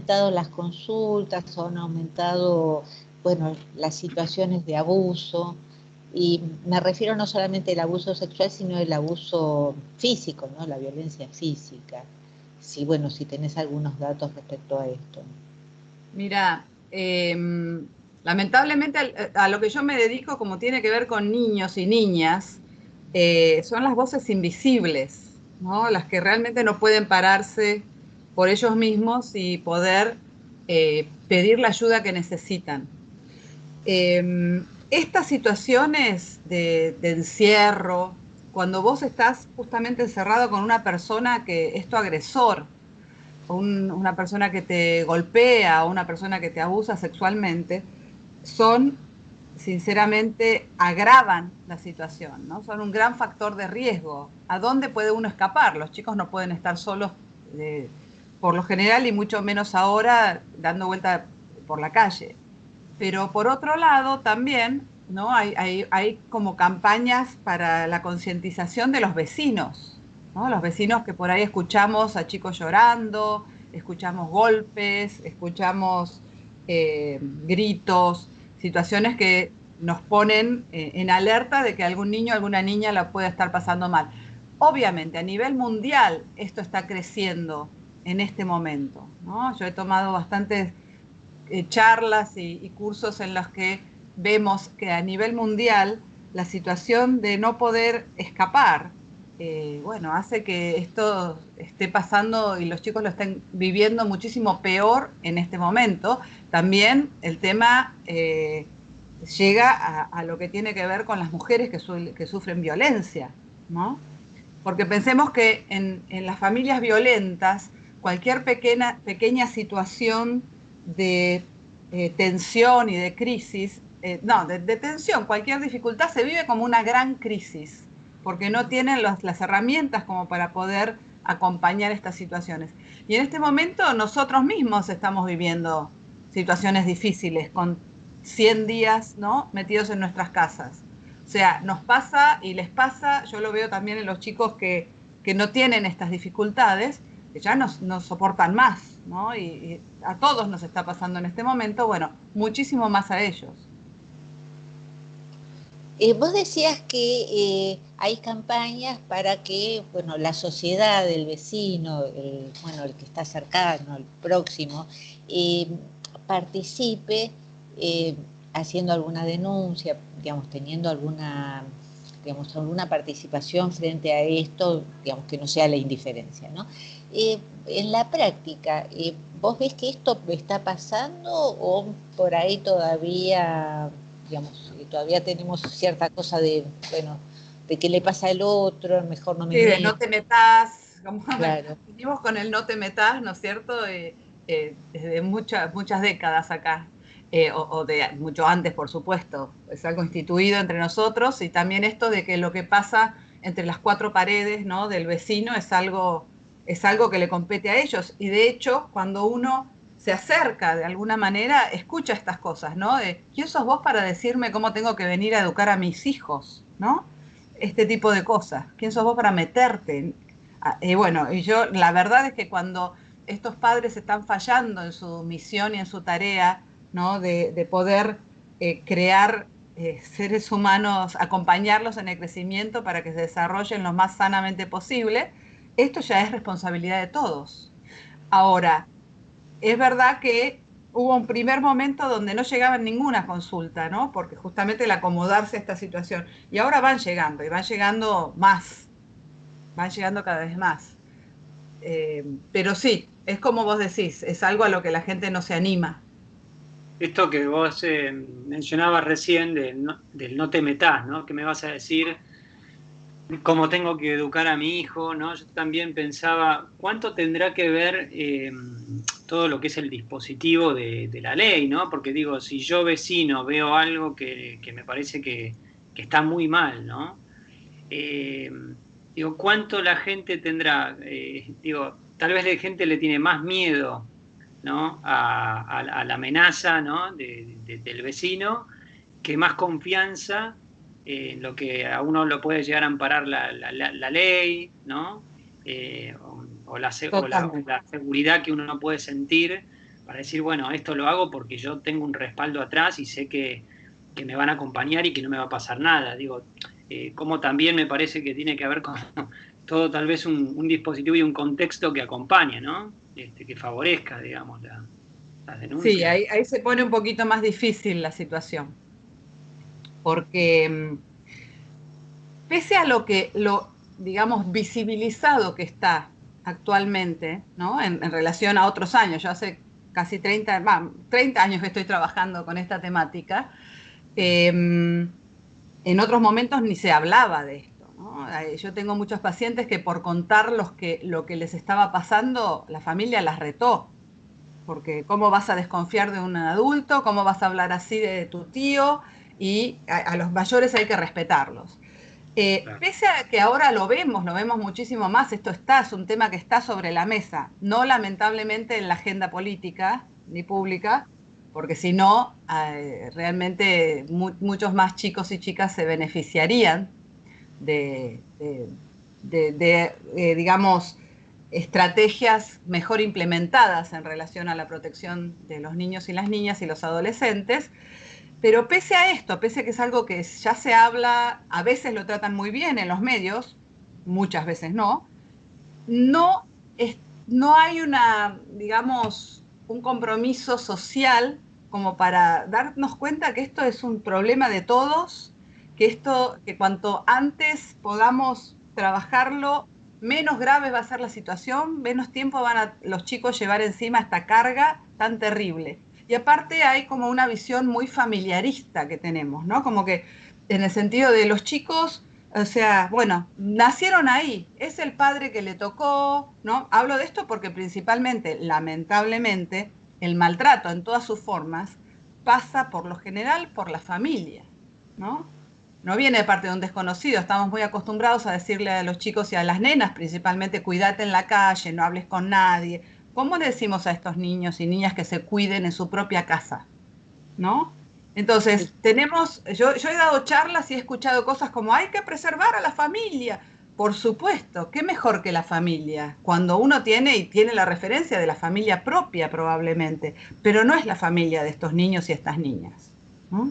aumentado las consultas, han aumentado, bueno, las situaciones de abuso, y me refiero no solamente al abuso sexual, sino el abuso físico, ¿no? La violencia física. Sí, bueno, si tenés algunos datos respecto a esto. Mira, lamentablemente a lo que yo me dedico, como tiene que ver con niños y niñas, son las voces invisibles, ¿no? Las que realmente no pueden pararse por ellos mismos y poder pedir la ayuda que necesitan. Estas situaciones de encierro, cuando vos estás justamente encerrado con una persona que es tu agresor, una persona que te golpea o una persona que te abusa sexualmente, son, sinceramente, agravan la situación, ¿no? Son un gran factor de riesgo. ¿A dónde puede uno escapar? Los chicos no pueden estar solos por lo general y mucho menos ahora dando vuelta por la calle. Pero por otro lado, también, ¿no? Hay como campañas para la concientización de los vecinos, ¿no? Los vecinos que por ahí escuchamos a chicos llorando, escuchamos golpes, escuchamos gritos, situaciones que nos ponen en alerta de que algún niño, alguna niña la puede estar pasando mal. Obviamente, a nivel mundial, esto está creciendo en este momento, ¿no? Yo he tomado bastantes charlas y cursos en los que vemos que a nivel mundial la situación de no poder escapar, bueno, hace que esto esté pasando y los chicos lo estén viviendo muchísimo peor en este momento. También el tema llega a lo que tiene que ver con las mujeres que sufren violencia, ¿no? Porque pensemos que en las familias violentas, cualquier pequeña situación de tensión y de crisis, no, de tensión, cualquier dificultad se vive como una gran crisis, porque no tienen las herramientas como para poder acompañar estas situaciones. Y en este momento nosotros mismos estamos viviendo situaciones difíciles, con 100 días, ¿no?, metidos en nuestras casas. O sea, nos pasa y les pasa, yo lo veo también en los chicos que no tienen estas dificultades, que ya no soportan más, ¿no? Y a todos nos está pasando en este momento, bueno, muchísimo más a ellos. Vos decías que hay campañas para que, bueno, la sociedad, el vecino, bueno, el que está cercano, el próximo, eh, participe eh, haciendo alguna denuncia, digamos, teniendo alguna, digamos, alguna participación frente a esto, digamos, que no sea la indiferencia, ¿no? En la práctica, ¿vos ves que esto está pasando o por ahí todavía, digamos, todavía tenemos cierta cosa de, bueno, de qué le pasa al otro, mejor no me Sí, de meto? no te metas, como Claro, venimos con el no te metas, ¿no es cierto? Desde muchas décadas acá, o de mucho antes, por supuesto. Es algo instituido entre nosotros y también esto de que lo que pasa entre las cuatro paredes, ¿no?, del vecino es algo que le compete a ellos. Y de hecho, cuando uno se acerca de alguna manera, escucha estas cosas, ¿no? De, ¿quién sos vos para decirme cómo tengo que venir a educar a mis hijos? ¿No? Este tipo de cosas. ¿Quién sos vos para meterte? Bueno, y yo la verdad es que cuando estos padres están fallando en su misión y en su tarea, ¿no?, de poder crear seres humanos, acompañarlos en el crecimiento para que se desarrollen lo más sanamente posible, esto ya es responsabilidad de todos. Ahora, es verdad que hubo un primer momento donde no llegaban ninguna consulta, ¿no? Porque justamente el acomodarse a esta situación. Y ahora van llegando, y van llegando más, van llegando cada vez más. Pero sí, es como vos decís, es algo a lo que la gente no se anima. Esto que vos mencionabas recién del no te metás, ¿no? ¿Qué me vas a decir? ¿Cómo tengo que educar a mi hijo? ¿No? Yo también pensaba, ¿cuánto tendrá que ver todo lo que es el dispositivo de la ley? ¿No? Porque digo, si yo vecino veo algo que me parece que está muy mal, ¿no? Eh, digo, ¿cuánto la gente tendrá? Digo, tal vez la gente le tiene más miedo, ¿no?, a la amenaza, ¿no?, del vecino, que más confianza en lo que a uno lo puede llegar a amparar la ley, ¿no? O la Totalmente. seguridad que uno no puede sentir para decir, bueno, esto lo hago porque yo tengo un respaldo atrás y sé que me van a acompañar y que no me va a pasar nada. Digo, como también me parece que tiene que haber como todo tal vez un dispositivo y un contexto que acompañe, ¿no? Que favorezca, digamos, las Sí, denuncias. ahí se pone un poquito más difícil la situación, porque pese a digamos, visibilizado que está actualmente, ¿no? En relación a otros años, yo hace casi 30 años que estoy trabajando con esta temática, en otros momentos ni se hablaba de esto, ¿no? Yo tengo muchos pacientes que por contar lo que les estaba pasando, la familia las retó, porque ¿cómo vas a desconfiar de un adulto? ¿Cómo vas a hablar así de tu tío? Y a los mayores hay que respetarlos. Claro. Pese a que ahora lo vemos muchísimo más, es un tema que está sobre la mesa, no lamentablemente en la agenda política ni pública, porque si no, realmente muchos más chicos y chicas se beneficiarían de, de, digamos, estrategias mejor implementadas en relación a la protección de los niños y las niñas y los adolescentes. Pero pese a esto, pese a que es algo que ya se habla, a veces lo tratan muy bien en los medios, muchas veces no, no, es, no hay digamos, un compromiso social como para darnos cuenta que esto es un problema de todos, que cuanto antes podamos trabajarlo, menos grave va a ser la situación, menos tiempo van a los chicos llevar encima esta carga tan terrible. Y aparte hay como una visión muy familiarista que tenemos, ¿no? Como que en el sentido de los chicos, o sea, bueno, nacieron ahí, es el padre que le tocó, ¿no? Hablo de esto porque principalmente, lamentablemente, el maltrato en todas sus formas pasa por lo general por la familia, ¿no? No viene de parte de un desconocido, estamos muy acostumbrados a decirle a los chicos y a las nenas, principalmente, cuídate en la calle, no hables con nadie. ¿Cómo le decimos a estos niños y niñas que se cuiden en su propia casa? ¿No? Entonces, yo he dado charlas y he escuchado cosas como hay que preservar a la familia. Por supuesto, qué mejor que la familia, cuando uno tiene la referencia de la familia propia probablemente, pero no es la familia de estos niños y estas niñas, ¿no?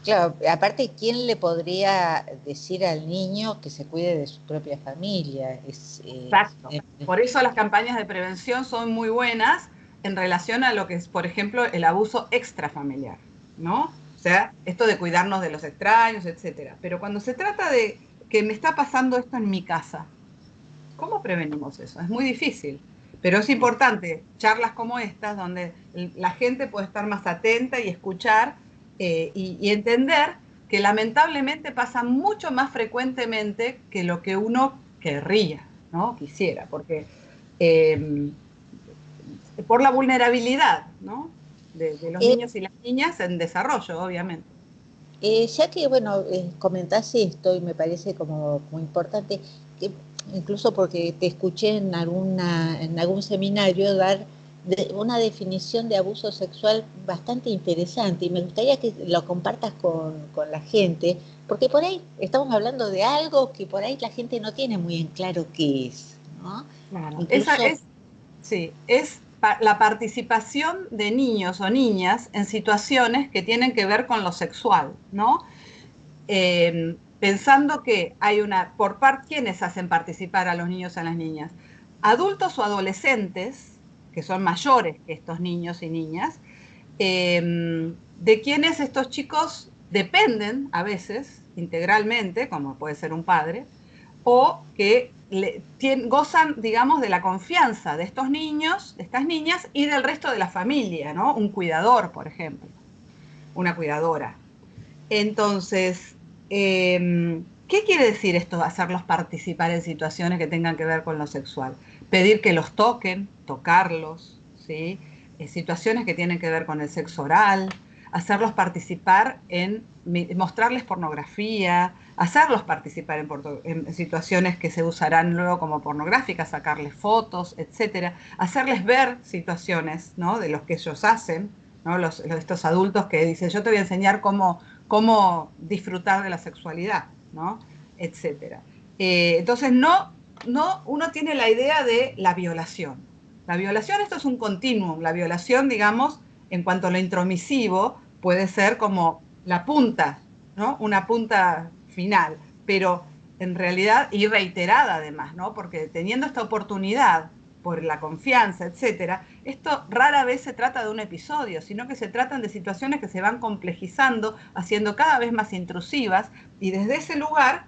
Claro, aparte, ¿quién le podría decir al niño que se cuide de su propia familia? Exacto. Por eso las campañas de prevención son muy buenas en relación a lo que es, por ejemplo, el abuso extrafamiliar, ¿no? O sea, esto de cuidarnos de los extraños, etcétera. Pero cuando se trata de que me está pasando esto en mi casa, ¿cómo prevenimos eso? Es muy difícil. Pero es importante charlas como estas, donde la gente puede estar más atenta y escuchar y entender que lamentablemente pasa mucho más frecuentemente que lo que uno querría, ¿no? Quisiera, porque eh, por la vulnerabilidad, ¿no? De los Eh, niños y las niñas en desarrollo, obviamente. Ya que, bueno, comentás esto y me parece como muy importante, que incluso porque te escuché en algún seminario dar una definición de abuso sexual bastante interesante y me gustaría que lo compartas con la gente, porque por ahí estamos hablando de algo que por ahí la gente no tiene muy en claro qué es, ¿no? Claro, Incluso sí, es la participación de niños o niñas en situaciones que tienen que ver con lo sexual, ¿no? Pensando que hay ¿quiénes hacen participar a los niños y a las niñas? Adultos o adolescentes, que son mayores que estos niños y niñas, de quienes estos chicos dependen a veces integralmente, como puede ser un padre, o que gozan, digamos, de la confianza de estos niños, de estas niñas y del resto de la familia, ¿no? Un cuidador, por ejemplo, una cuidadora. Entonces, ¿qué quiere decir esto de hacerlos participar en situaciones que tengan que ver con lo sexual? Pedir que los toquen, tocarlos, ¿sí? Situaciones que tienen que ver con el sexo oral, hacerlos participar mostrarles pornografía, hacerlos participar en situaciones que se usarán luego como pornográficas, sacarles fotos, etcétera, hacerles ver situaciones, ¿no? De los que ellos hacen, ¿no? Estos adultos que dicen, yo te voy a enseñar cómo disfrutar de la sexualidad, ¿no? Etcétera. Entonces, uno tiene la idea de la violación, La violación, esto es un continuum. La violación, digamos, en cuanto a lo intromisivo, puede ser como la punta, ¿no? Una punta final, pero en realidad, y reiterada además, ¿no? Porque teniendo esta oportunidad por la confianza, etcétera, esto rara vez se trata de un episodio, sino que se tratan de situaciones que se van complejizando, haciendo cada vez más intrusivas, y desde ese lugar,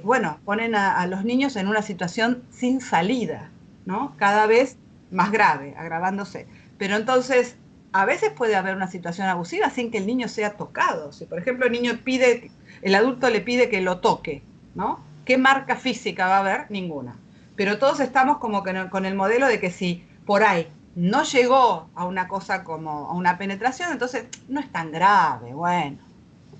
bueno, ponen a los niños en una situación sin salida, ¿no? Cada vez más grave, agravándose. Pero entonces, a veces puede haber una situación abusiva sin que el niño sea tocado. Si, por ejemplo, el niño pide, el adulto le pide que lo toque, ¿no? ¿Qué marca física va a haber? Ninguna. Pero todos estamos como que con el modelo de que si por ahí no llegó a una cosa como a una penetración, entonces no es tan grave, bueno.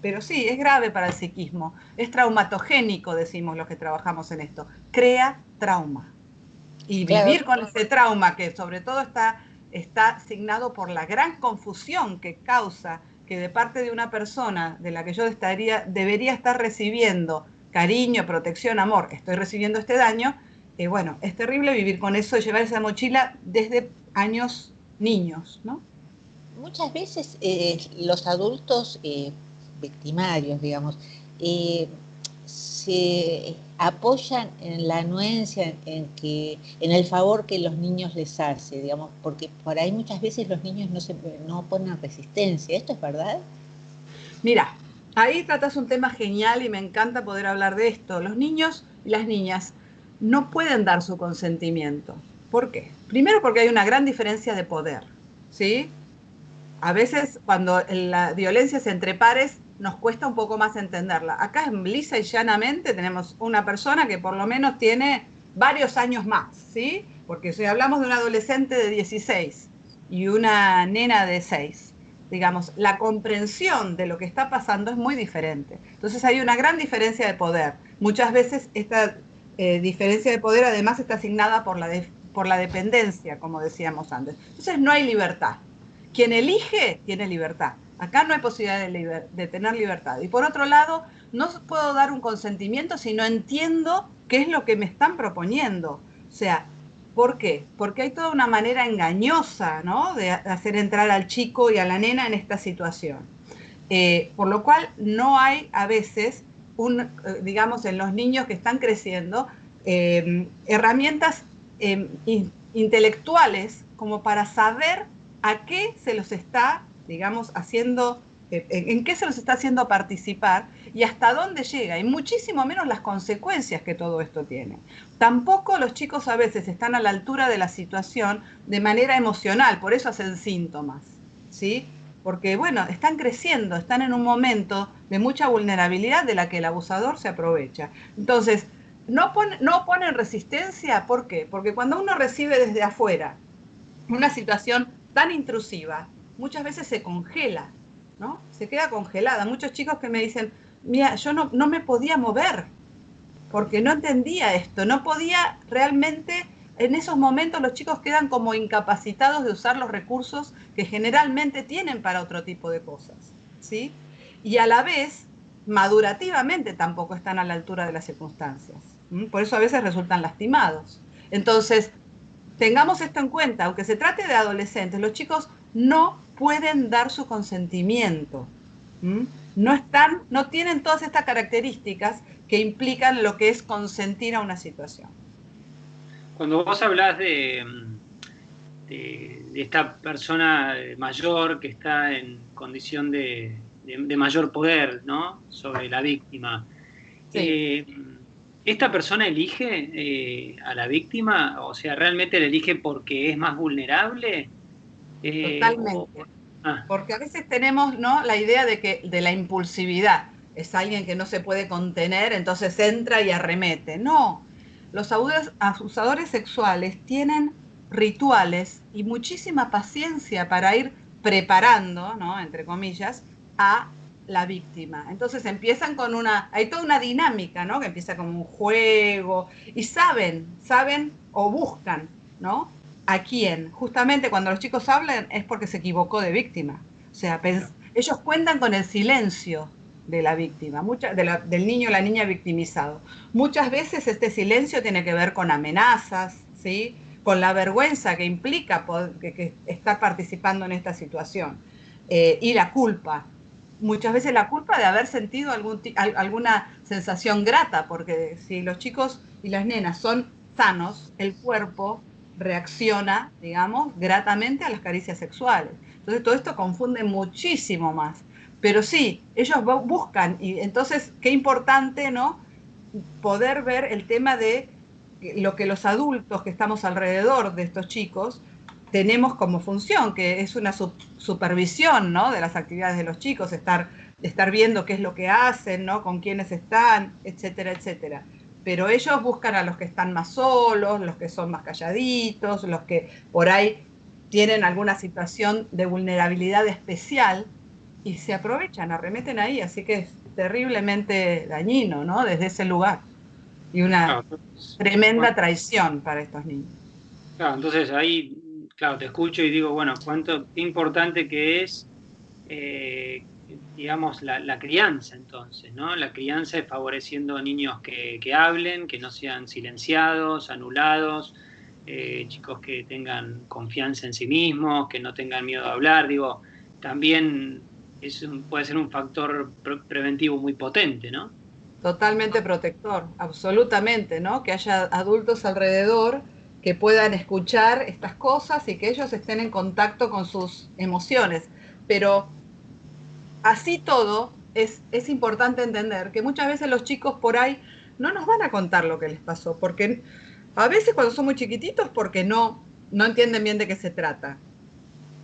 Pero sí, es grave para el psiquismo. Es traumatogénico, decimos los que trabajamos en esto. Crea trauma. Y vivir con ese trauma, que sobre todo está asignado por la gran confusión que causa que de parte de una persona de la que yo debería estar recibiendo cariño, protección, amor, estoy recibiendo este daño, bueno, es terrible vivir con eso y llevar esa mochila desde años niños, ¿no? Muchas veces los adultos victimarios, digamos, se apoyan en la anuencia, en el favor que los niños les hace, digamos, porque por ahí muchas veces los niños no ponen resistencia. ¿Esto es verdad? Mira, ahí tratas un tema genial y me encanta poder hablar de esto. Los niños y las niñas no pueden dar su consentimiento. ¿Por qué? Primero porque hay una gran diferencia de poder, ¿sí? A veces cuando la violencia es entre pares nos cuesta un poco más entenderla. Acá lisa y llanamente tenemos una persona que por lo menos tiene varios años más, ¿sí? Porque si hablamos de un adolescente de 16 y una nena de 6, digamos, la comprensión de lo que está pasando es muy diferente. Entonces hay una gran diferencia de poder. Muchas veces esta diferencia de poder además está asignada por la dependencia, como decíamos antes. Entonces no hay libertad. Quien elige tiene libertad. Acá no hay posibilidad de tener libertad. Y por otro lado, no puedo dar un consentimiento si no entiendo qué es lo que me están proponiendo. O sea, ¿por qué? Porque hay toda una manera engañosa, ¿no?, de hacer entrar al chico y a la nena en esta situación. Por lo cual no hay a veces, digamos, en los niños que están creciendo, herramientas intelectuales como para saber a qué se los está, digamos, haciendo, en qué se los está haciendo participar y hasta dónde llega, y muchísimo menos las consecuencias que todo esto tiene. Tampoco los chicos a veces están a la altura de la situación de manera emocional, por eso hacen síntomas, ¿sí? Porque, bueno, están creciendo, están en un momento de mucha vulnerabilidad de la que el abusador se aprovecha. Entonces, no ponen resistencia, ¿por qué? Porque cuando uno recibe desde afuera una situación tan intrusiva, muchas veces se congela, ¿no? Se queda congelada. Muchos chicos que me dicen, mira, yo no me podía mover, porque no entendía esto, no podía realmente, en esos momentos los chicos quedan como incapacitados de usar los recursos que generalmente tienen para otro tipo de cosas, ¿sí? Y a la vez, madurativamente tampoco están a la altura de las circunstancias. Por eso a veces resultan lastimados. Entonces, tengamos esto en cuenta, aunque se trate de adolescentes, los chicos no pueden dar su consentimiento. No tienen todas estas características que implican lo que es consentir a una situación. Cuando vos hablás de esta persona mayor que está en condición de mayor poder, ¿no?, sobre la víctima, sí. ¿Esta persona elige a la víctima? O sea, ¿realmente la elige porque es más vulnerable? Totalmente. Porque a veces tenemos, ¿no?, la idea de la impulsividad. Es alguien que no se puede contener, entonces entra y arremete. No, los abusadores sexuales tienen rituales y muchísima paciencia para ir preparando, ¿no?, entre comillas, a la víctima. Entonces empiezan hay toda una dinámica, ¿no?, que empieza como un juego, y saben o buscan, ¿no?, a quién. Justamente cuando los chicos hablan es porque se equivocó de víctima. O sea, ellos cuentan con el silencio de la víctima, del niño o la niña victimizado. Muchas veces este silencio tiene que ver con amenazas, ¿sí?, con la vergüenza que implica que estar participando en esta situación. Y la culpa. Muchas veces la culpa de haber sentido alguna sensación grata, porque si los chicos y las nenas son sanos, el cuerpo reacciona, digamos, gratamente a las caricias sexuales. Entonces todo esto confunde muchísimo más. Pero sí, ellos buscan, y entonces qué importante, ¿no? Poder ver el tema de lo que los adultos que estamos alrededor de estos chicos tenemos como función, que es una supervisión, ¿no? De las actividades de los chicos, estar viendo qué es lo que hacen, ¿no? Con quiénes están, etcétera, etcétera. Pero ellos buscan a los que están más solos, los que son más calladitos, los que por ahí tienen alguna situación de vulnerabilidad especial y se aprovechan, arremeten ahí, así que es terriblemente dañino, ¿no? Desde ese lugar. Y una tremenda traición para estos niños. Claro, entonces ahí, claro, te escucho y digo, bueno, qué importante que es, digamos, la crianza entonces, ¿no? La crianza es favoreciendo niños que hablen, que no sean silenciados, anulados, chicos que tengan confianza en sí mismos, que no tengan miedo a hablar, digo, también puede ser un factor preventivo muy potente, ¿no? Totalmente protector, absolutamente, ¿no? Que haya adultos alrededor que puedan escuchar estas cosas y que ellos estén en contacto con sus emociones. Pero así todo, es importante entender que muchas veces los chicos por ahí no nos van a contar lo que les pasó, porque a veces cuando son muy chiquititos, porque no entienden bien de qué se trata.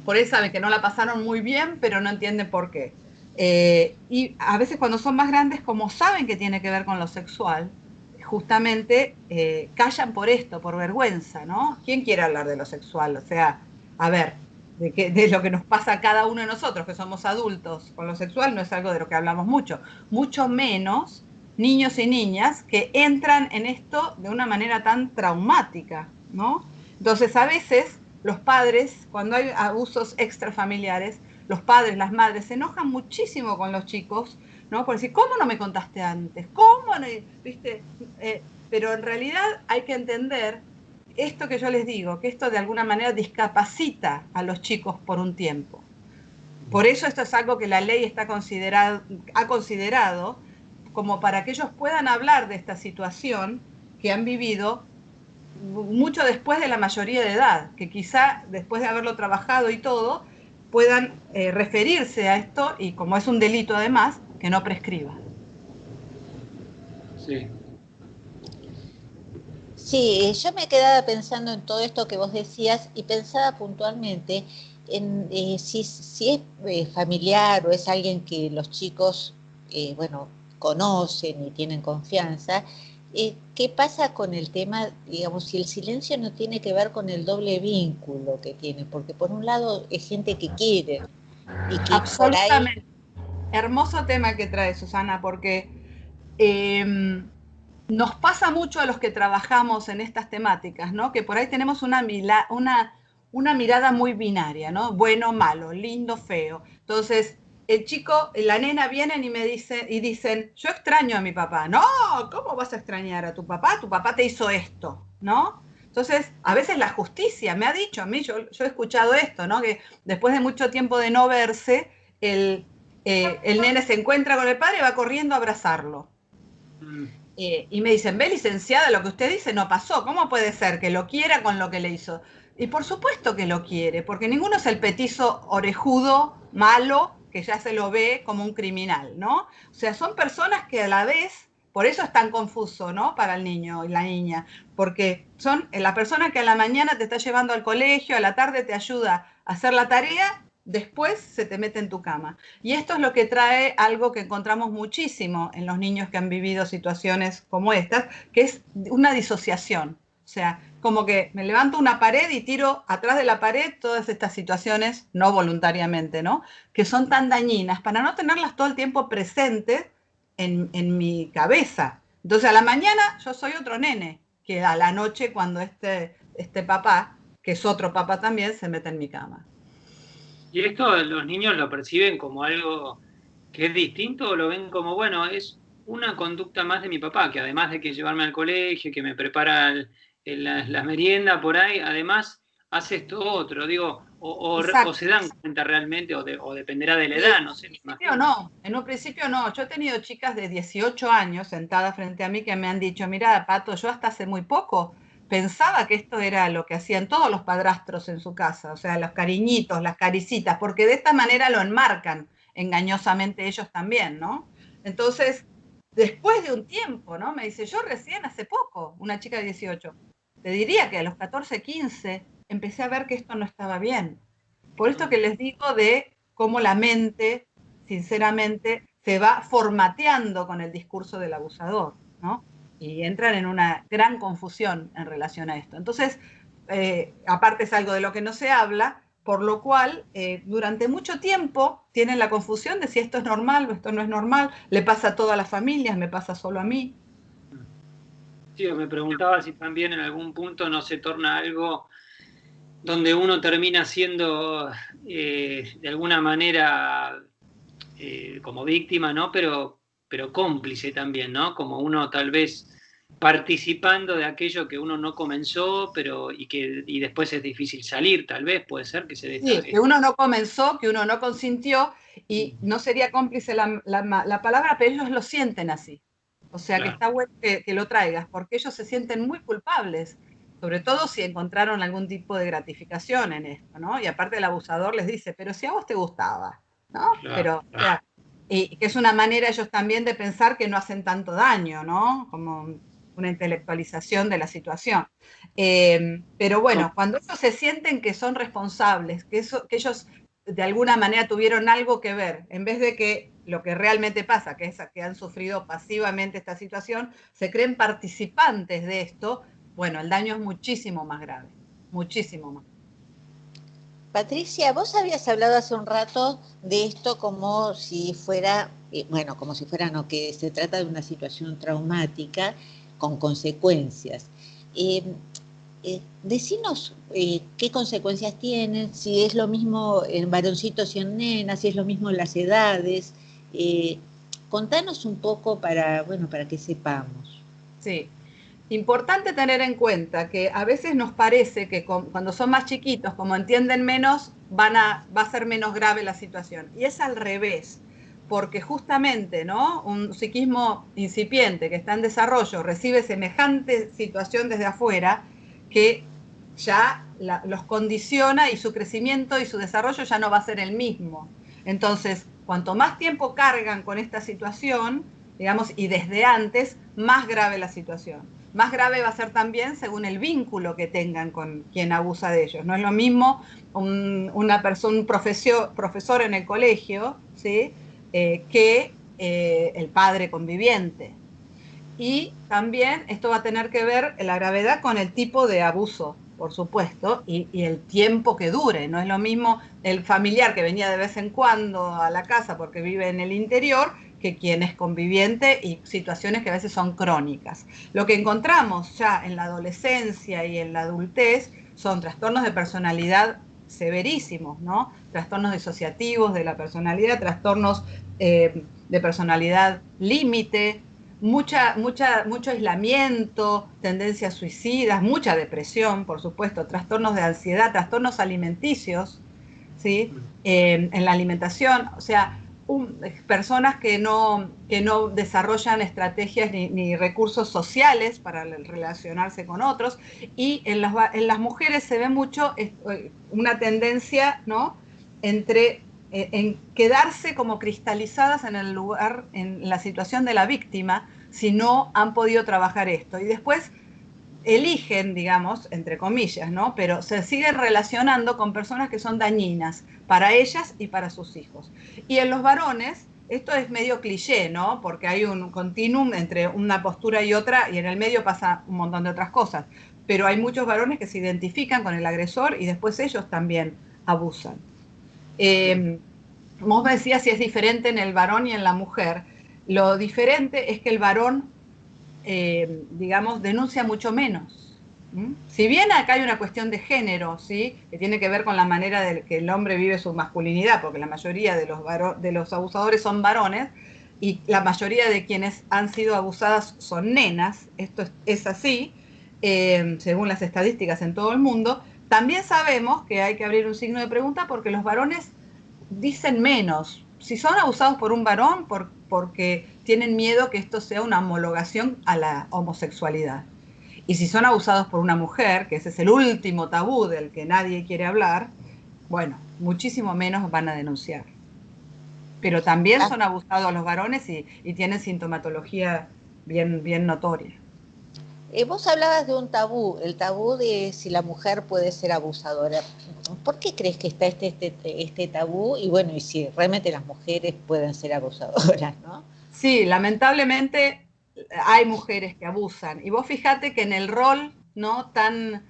Por ahí saben que no la pasaron muy bien, pero no entienden por qué. Y a veces cuando son más grandes, como saben que tiene que ver con lo sexual, justamente callan por esto, por vergüenza, ¿no? ¿Quién quiere hablar de lo sexual? O sea, a ver, de lo que nos pasa a cada uno de nosotros, que somos adultos, con lo sexual no es algo de lo que hablamos mucho menos niños y niñas que entran en esto de una manera tan traumática, ¿no? Entonces, a veces los padres, cuando hay abusos extrafamiliares, los padres, las madres, se enojan muchísimo con los chicos, ¿no? Por decir, ¿cómo no me contaste antes? ¿Cómo no? ¿Viste? Pero en realidad hay que entender esto que yo les digo, que esto de alguna manera discapacita a los chicos por un tiempo. Por eso esto es algo que la ley ha considerado como para que ellos puedan hablar de esta situación que han vivido mucho después de la mayoría de edad, que quizá después de haberlo trabajado y todo, puedan referirse a esto y como es un delito además, que no prescriba. Sí. Sí, yo me quedaba pensando en todo esto que vos decías y pensaba puntualmente en si es familiar o es alguien que los chicos, bueno, conocen y tienen confianza. ¿Qué pasa con el tema, digamos, si el silencio no tiene que ver con el doble vínculo que tiene? Porque por un lado es gente que quiere y que por ahí... Absolutamente. Hermoso tema que trae Susana, porque nos pasa mucho a los que trabajamos en estas temáticas, ¿no? Que por ahí tenemos una mirada muy binaria, ¿no? Bueno, malo, lindo, feo. Entonces, el chico, la nena vienen y dicen, yo extraño a mi papá. No, ¿cómo vas a extrañar a tu papá? Tu papá te hizo esto, ¿no? Entonces, a veces la justicia me ha dicho a mí, yo he escuchado esto, ¿no? Que después de mucho tiempo de no verse, el nene se encuentra con el padre y va corriendo a abrazarlo. Y me dicen, ve licenciada, lo que usted dice no pasó, ¿cómo puede ser que lo quiera con lo que le hizo? Y por supuesto que lo quiere, porque ninguno es el petizo orejudo, malo, que ya se lo ve como un criminal, ¿no? O sea, son personas que a la vez, por eso es tan confuso, ¿no? Para el niño y la niña, porque son la persona que a la mañana te está llevando al colegio, a la tarde te ayuda a hacer la tarea, después se te mete en tu cama. Y esto es lo que trae algo que encontramos muchísimo en los niños que han vivido situaciones como estas, que es una disociación. O sea, como que me levanto una pared y tiro atrás de la pared todas estas situaciones, no voluntariamente, ¿no? Que son tan dañinas para no tenerlas todo el tiempo presentes en mi cabeza. Entonces a la mañana yo soy otro nene, que a la noche cuando este papá, que es otro papá también, se mete en mi cama. ¿Y esto los niños lo perciben como algo que es distinto o lo ven como, bueno, es una conducta más de mi papá, que además de que llevarme al colegio, que me prepara la merienda por ahí, además hace esto otro, digo, o se dan cuenta realmente, o dependerá de la edad, no sé. En un principio no. Yo he tenido chicas de 18 años sentadas frente a mí que me han dicho, mira, Pato, yo hasta hace muy poco pensaba que esto era lo que hacían todos los padrastros en su casa, o sea, los cariñitos, las caricitas, porque de esta manera lo enmarcan engañosamente ellos también, ¿no? Entonces, después de un tiempo, ¿no? Me dice, yo recién hace poco, una chica de 18, te diría que a los 14, 15 empecé a ver que esto no estaba bien. Por esto que les digo de cómo la mente, sinceramente, se va formateando con el discurso del abusador, ¿no? Y entran en una gran confusión en relación a esto. Entonces, aparte es algo de lo que no se habla, por lo cual durante mucho tiempo tienen la confusión de si esto es normal o esto no es normal, le pasa a todas las familias, me pasa solo a mí. Sí, me preguntaba si también en algún punto no se torna algo donde uno termina siendo de alguna manera como víctima, ¿no? Pero cómplice también, ¿no? Como uno tal vez participando de aquello que uno no comenzó, y después es difícil salir, tal vez, puede ser que se dé Sí, que uno no comenzó, que uno no consintió, y no sería cómplice la palabra, pero ellos lo sienten así. O sea, que está bueno que lo traigas, porque ellos se sienten muy culpables, sobre todo si encontraron algún tipo de gratificación en esto, ¿no? Y aparte el abusador les dice, pero si a vos te gustaba, ¿no? Pero, o sea, y que es una manera ellos también de pensar que no hacen tanto daño, ¿no? Como una intelectualización de la situación. Pero bueno, cuando ellos se sienten que son responsables, que ellos de alguna manera tuvieron algo que ver, en vez de que lo que realmente pasa, que es que han sufrido pasivamente esta situación, se creen participantes de esto, bueno, el daño es muchísimo más grave, muchísimo más. Patricia, vos habías hablado hace un rato de esto como si fuera, como si fuera, no, que se trata de una situación traumática con consecuencias. Decinos qué consecuencias tienen, si es lo mismo en varoncitos y en nenas, si es lo mismo en las edades. Contanos un poco para que sepamos. Sí. Importante tener en cuenta que a veces nos parece que cuando son más chiquitos, como entienden menos, va a ser menos grave la situación. Y es al revés, porque justamente, ¿no? Un psiquismo incipiente que está en desarrollo recibe semejante situación desde afuera que ya los condiciona y su crecimiento y su desarrollo ya no va a ser el mismo. Entonces, cuanto más tiempo cargan con esta situación, digamos, y desde antes, más grave la situación. Más grave va a ser también según el vínculo que tengan con quien abusa de ellos. No es lo mismo un profesor en el colegio, ¿sí? Que el padre conviviente. Y también esto va a tener que ver la gravedad con el tipo de abuso, por supuesto, y el tiempo que dure. No es lo mismo el familiar que venía de vez en cuando a la casa porque vive en el interior que quien es conviviente y situaciones que a veces son crónicas. Lo que encontramos ya en la adolescencia y en la adultez son trastornos de personalidad severísimos, ¿no? Trastornos disociativos de la personalidad, trastornos de personalidad límite, mucho aislamiento, tendencias suicidas, mucha depresión, por supuesto, trastornos de ansiedad, trastornos alimenticios, ¿sí? En la alimentación, o sea, personas que no desarrollan estrategias ni recursos sociales para relacionarse con otros, y en las mujeres se ve mucho una tendencia, ¿no? En quedarse como cristalizadas en el lugar, en la situación de la víctima, si no han podido trabajar esto. Y después eligen, digamos, entre comillas, ¿no? Pero se siguen relacionando con personas que son dañinas para ellas y para sus hijos. Y en los varones, esto es medio cliché, ¿no? Porque hay un continuum entre una postura y otra, y en el medio pasa un montón de otras cosas. Pero hay muchos varones que se identifican con el agresor y después ellos también abusan. Vos me decías si es diferente en el varón y en la mujer. Lo diferente es que el varón, digamos, denuncia mucho menos. Si bien acá hay una cuestión de género, ¿sí? Que tiene que ver con la manera de que el hombre vive su masculinidad, porque la mayoría de los abusadores son varones y la mayoría de quienes han sido abusadas son nenas, esto es así, según las estadísticas en todo el mundo. También sabemos que hay que abrir un signo de pregunta porque los varones dicen menos. Si son abusados por un varón, porque tienen miedo que esto sea una homologación a la homosexualidad. Y si son abusados por una mujer, que ese es el último tabú del que nadie quiere hablar, bueno, muchísimo menos van a denunciar. Pero también son abusados los varones y tienen sintomatología bien notoria. Vos hablabas de un tabú, el tabú de si la mujer puede ser abusadora. ¿Por qué crees que está este tabú? Y bueno, y si realmente las mujeres pueden ser abusadoras, ¿no? Sí, lamentablemente hay mujeres que abusan. Y vos fíjate que en el rol, ¿no?, tan,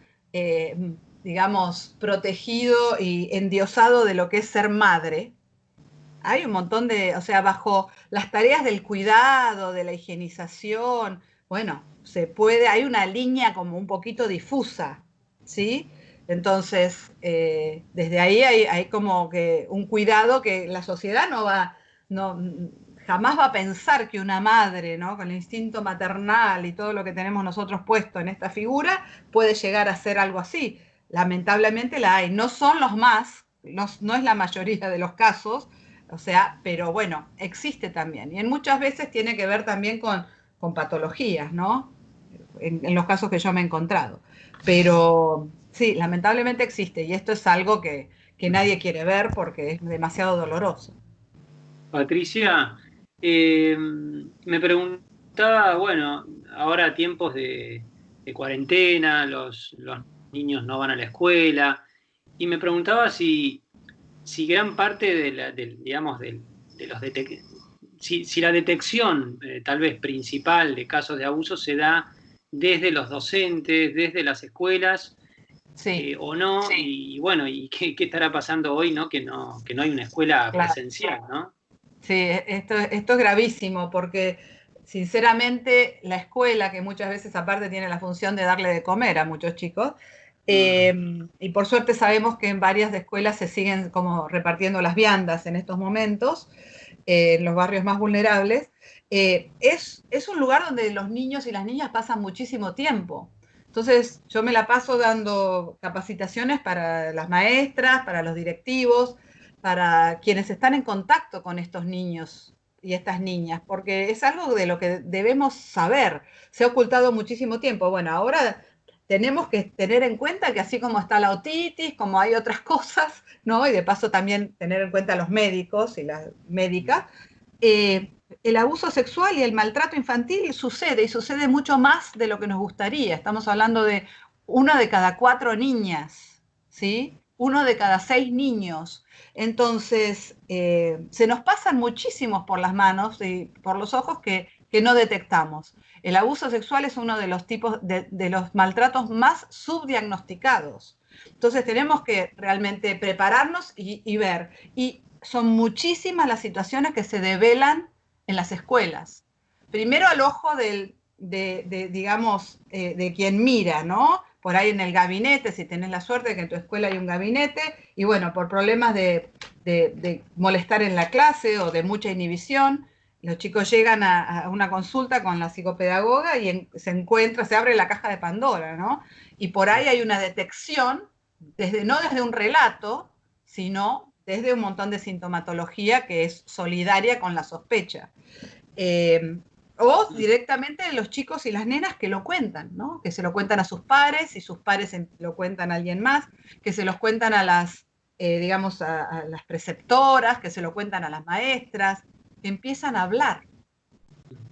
digamos, protegido y endiosado de lo que es ser madre, hay un montón de, o sea, bajo las tareas del cuidado, de la higienización, bueno, se puede, hay una línea como un poquito difusa, ¿sí? Entonces, desde ahí hay como que un cuidado que la sociedad no, jamás va a pensar que una madre, ¿no?, con el instinto maternal y todo lo que tenemos nosotros puesto en esta figura, puede llegar a ser algo así. Lamentablemente la hay. No son los más, no es la mayoría de los casos, o sea, pero bueno, existe también. Y en muchas veces tiene que ver también con patologías, ¿no? En los casos que yo me he encontrado. Pero sí, lamentablemente existe y esto es algo que nadie quiere ver porque es demasiado doloroso. Patricia, me preguntaba, bueno, ahora tiempos de cuarentena, los niños no van a la escuela, y me preguntaba si gran parte digamos, de los si la detección tal vez principal de casos de abuso se da desde los docentes, desde las escuelas, Sí, o no, sí. Y bueno, y qué estará pasando hoy, ¿no? Que no hay una escuela claro. presencial, ¿no? Sí, esto es gravísimo porque sinceramente la escuela, que muchas veces aparte tiene la función de darle de comer a muchos chicos, y por suerte sabemos que en varias escuelas se siguen como repartiendo las viandas en estos momentos, en los barrios más vulnerables, es un lugar donde los niños y las niñas pasan muchísimo tiempo. Entonces yo me la paso dando capacitaciones para las maestras, para los directivos, para quienes están en contacto con estos niños y estas niñas, porque es algo de lo que debemos saber. Se ha ocultado muchísimo tiempo. Bueno, ahora tenemos que tener en cuenta que así como está la otitis, como hay otras cosas, ¿no? Y de paso también tener en cuenta a los médicos y las médicas, el abuso sexual y el maltrato infantil sucede y sucede mucho más de lo que nos gustaría. Estamos hablando de 1 de cada 4 niñas, ¿sí? 1 de cada 6 niños. Entonces, se nos pasan muchísimos por las manos y por los ojos que no detectamos. El abuso sexual es uno de los tipos de los maltratos más subdiagnosticados. Entonces tenemos que realmente prepararnos y ver. Y son muchísimas las situaciones que se develan en las escuelas. Primero al ojo digamos, de quien mira, ¿no? Por ahí en el gabinete, si tenés la suerte de que en tu escuela hay un gabinete, y bueno, por problemas de molestar en la clase o de mucha inhibición, los chicos llegan a una consulta con la psicopedagoga y se abre la caja de Pandora, ¿no? Y por ahí hay una detección, no desde un relato, sino desde un montón de sintomatología que es solidaria con la sospecha. O directamente los chicos y las nenas que lo cuentan, ¿no? Que se lo cuentan a sus pares y sus pares lo cuentan a alguien más, que se los cuentan a las, digamos, a las preceptoras, que se lo cuentan a las maestras, que empiezan a hablar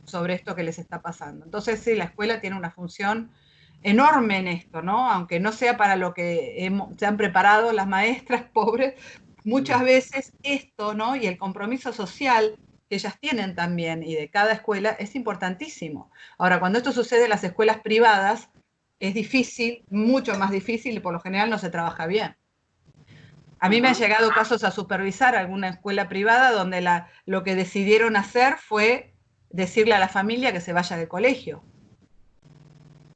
sobre esto que les está pasando. Entonces, sí, la escuela tiene una función enorme en esto, ¿no? Aunque no sea para lo que se han preparado las maestras, pobres, muchas veces esto, ¿no? Y el compromiso social que ellas tienen también y de cada escuela es importantísimo. Ahora, cuando esto sucede en las escuelas privadas, es difícil, mucho más difícil y por lo general no se trabaja bien. A mí me han llegado casos a supervisar alguna escuela privada donde lo que decidieron hacer fue decirle a la familia que se vaya del colegio,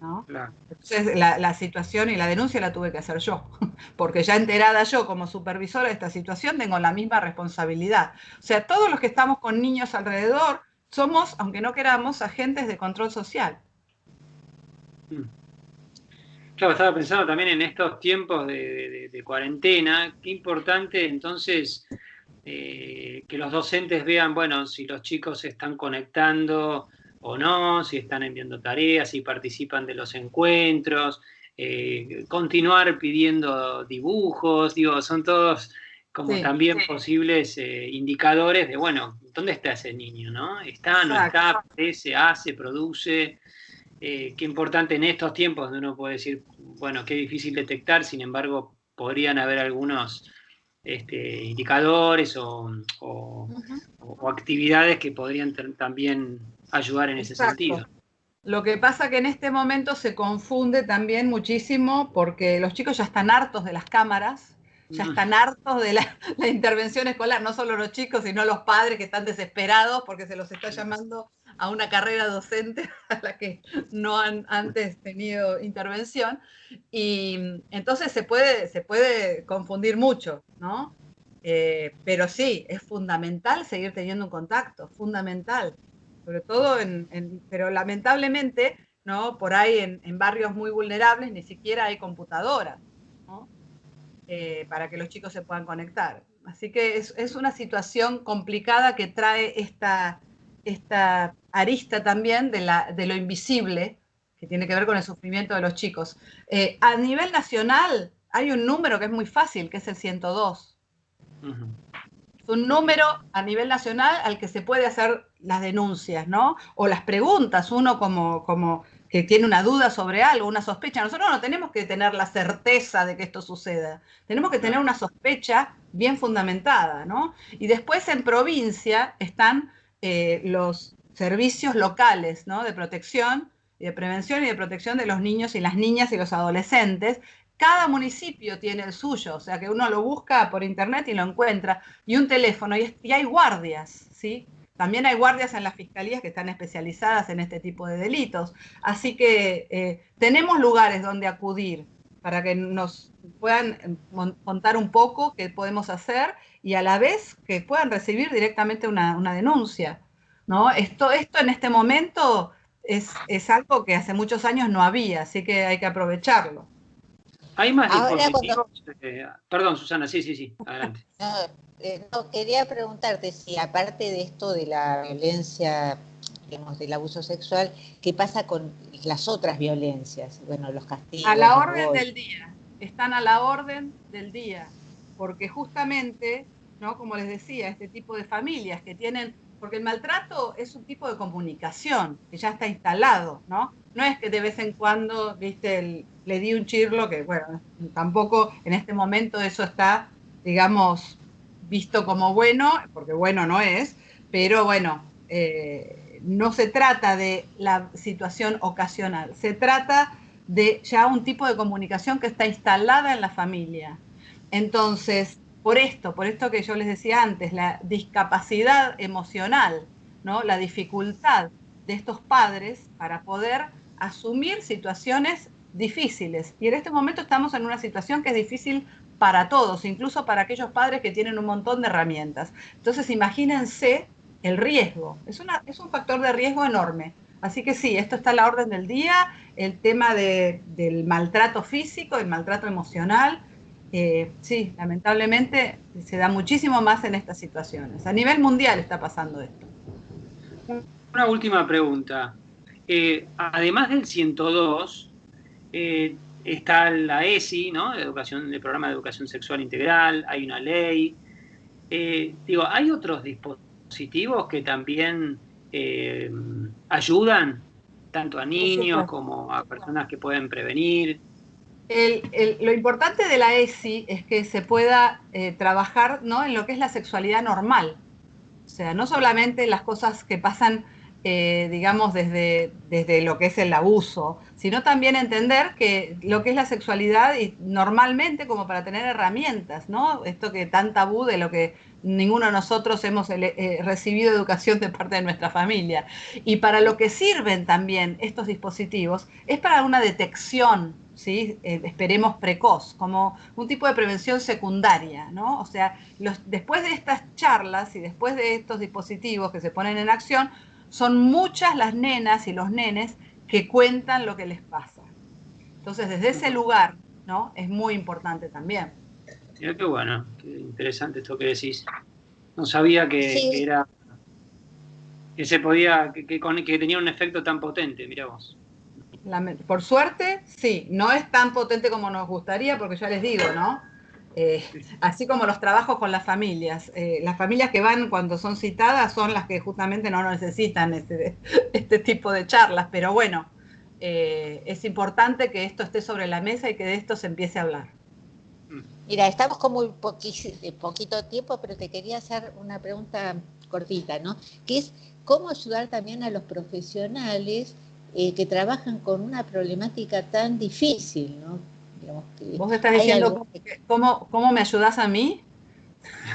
¿no? Claro. Entonces la situación y la denuncia la tuve que hacer yo, porque ya enterada yo como supervisora de esta situación tengo la misma responsabilidad. O sea, todos los que estamos con niños alrededor somos, aunque no queramos, agentes de control social. Claro, estaba pensando también en estos tiempos de cuarentena, qué importante entonces que los docentes vean, bueno, si los chicos se están conectando o no, si están enviando tareas, si participan de los encuentros, continuar pidiendo dibujos, digo, son todos como Sí, también posibles indicadores de, bueno, ¿dónde está ese niño, no? ¿Está, no exacto. está, aparece, hace, produce? Qué importante en estos tiempos donde uno puede decir, bueno, qué difícil detectar, sin embargo, podrían haber algunos indicadores Ujú. o actividades que podrían también ayudar en ese Exacto. sentido. Lo que pasa que en este momento se confunde también muchísimo porque los chicos ya están hartos de las cámaras, ya Mm, están hartos de la intervención escolar, no solo los chicos, sino los padres que están desesperados porque se los está llamando a una carrera docente a la que no han antes tenido intervención. Y entonces se puede confundir mucho, ¿no? Pero sí, es fundamental seguir teniendo un contacto, fundamental sobre todo pero lamentablemente, ¿no? Por ahí en barrios muy vulnerables ni siquiera hay computadoras, ¿no? Para que los chicos se puedan conectar. Así que es una situación complicada que trae esta arista también de lo invisible, que tiene que ver con el sufrimiento de los chicos. A nivel nacional hay un número que es muy fácil, que es el 102. ujú. Es un número a nivel nacional al que se puede hacer las denuncias, ¿no? O las preguntas, uno como que tiene una duda sobre algo, una sospecha. Nosotros no tenemos que tener la certeza de que esto suceda, tenemos que tener Claro. una sospecha bien fundamentada, ¿no? Y después en provincia están los servicios locales, ¿no? De protección y de prevención y de protección de los niños y las niñas y los adolescentes. Cada municipio tiene el suyo, o sea que uno lo busca por internet y lo encuentra, y un teléfono, y hay guardias, ¿sí? También hay guardias en las fiscalías que están especializadas en este tipo de delitos. Así que tenemos lugares donde acudir para que nos puedan contar un poco qué podemos hacer y a la vez que puedan recibir directamente una denuncia, ¿no? Esto en este momento es algo que hace muchos años no había, así que hay que aprovecharlo. ¿Hay más Ahora cuando dispositivos? Perdón, Susana, sí, sí, sí, adelante. no, no, quería preguntarte si aparte de esto de la violencia, digamos, del abuso sexual, ¿qué pasa con las otras violencias? Bueno, los A castigos, la los orden golpes. del día, están a la orden del día, porque justamente, ¿no? Como les decía, este tipo de familias que tienen, porque el maltrato es un tipo de comunicación que ya está instalado, ¿no? No es que de vez en cuando, viste, le di un chirlo, que bueno, tampoco en este momento eso está, digamos, visto como bueno, porque bueno no es, pero bueno, no se trata de la situación ocasional, se trata de ya un tipo de comunicación que está instalada en la familia. Entonces, por esto que yo les decía antes, la discapacidad emocional, ¿no? La dificultad de estos padres para poder asumir situaciones difíciles. Y en este momento estamos en una situación que es difícil para todos, incluso para aquellos padres que tienen un montón de herramientas. Entonces, imagínense el riesgo. Es un factor de riesgo enorme. Así que sí, esto está a la orden del día, el tema del maltrato físico, el maltrato emocional. Sí, lamentablemente se da muchísimo más en estas situaciones. A nivel mundial está pasando esto. Una última pregunta. Además del 102, eh, está la ESI, ¿no? El Programa de Educación Sexual Integral, hay una ley. Digo, ¿hay otros dispositivos que también eh, ayudan tanto a Por niños supuesto. como a personas que pueden prevenir? Lo importante de la ESI es que se pueda trabajar, ¿no? En lo que es la sexualidad normal. O sea, no solamente las cosas que pasan, digamos, desde lo que es el abuso, sino también entender que lo que es la sexualidad y normalmente como para tener herramientas, ¿no? Esto que tan tabú de lo que ninguno de nosotros hemos recibido educación de parte de nuestra familia. Y para lo que sirven también estos dispositivos es para una detección, ¿sí? Esperemos precoz, como un tipo de prevención secundaria, ¿no? O sea, después de estas charlas y después de estos dispositivos que se ponen en acción, son muchas las nenas y los nenes que cuentan lo que les pasa. Entonces, desde ese lugar, ¿no? Es muy importante también. Mira qué bueno, qué interesante esto que decís. No sabía que Sí, era, que se podía, que tenía un efecto tan potente, mirá vos. Por suerte, sí, no es tan potente como nos gustaría, porque ya les digo, ¿no? Así como los trabajos con las familias que van cuando son citadas son las que justamente no necesitan este tipo de charlas, pero bueno, es importante que esto esté sobre la mesa y que de esto se empiece a hablar. mira, estamos con muy poquito tiempo, pero te quería hacer una pregunta cortita, ¿no? Que es cómo ayudar también a los profesionales que trabajan con una problemática tan difícil, ¿no? Digamos que Vos estás hay diciendo algo, cómo me ayudás a mí.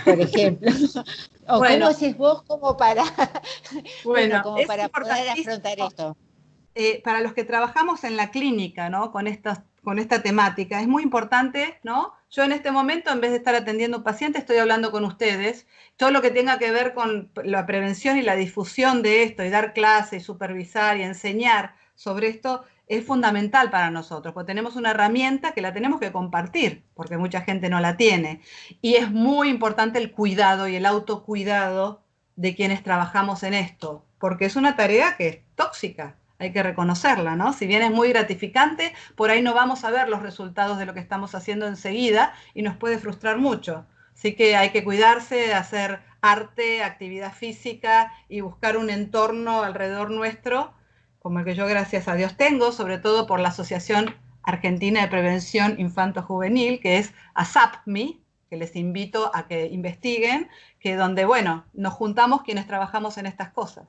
por ejemplo, o cómo Bueno, haces vos como para, bueno, bueno, como es para poder afrontar importantísimo. esto. Para los que trabajamos en la clínica, ¿no? Con esta temática, es muy importante, ¿no? Yo en este momento, en vez de estar atendiendo pacientes, estoy hablando con ustedes. Todo lo que tenga que ver con la prevención y la difusión de esto, y dar clases, y supervisar y enseñar sobre esto, es fundamental para nosotros, porque tenemos una herramienta que la tenemos que compartir, porque mucha gente no la tiene. Y es muy importante el cuidado y el autocuidado de quienes trabajamos en esto, porque es una tarea que es tóxica, hay que reconocerla, ¿no? Si bien es muy gratificante, por ahí no vamos a ver los resultados de lo que estamos haciendo enseguida y nos puede frustrar mucho. Así que hay que cuidarse, hacer arte, actividad física y buscar un entorno alrededor nuestro, como el que yo gracias a Dios tengo, sobre todo por la Asociación Argentina de Prevención Infanto-Juvenil, que es ASAPMI, que les invito a que investiguen, que donde, bueno, nos juntamos quienes trabajamos en estas cosas.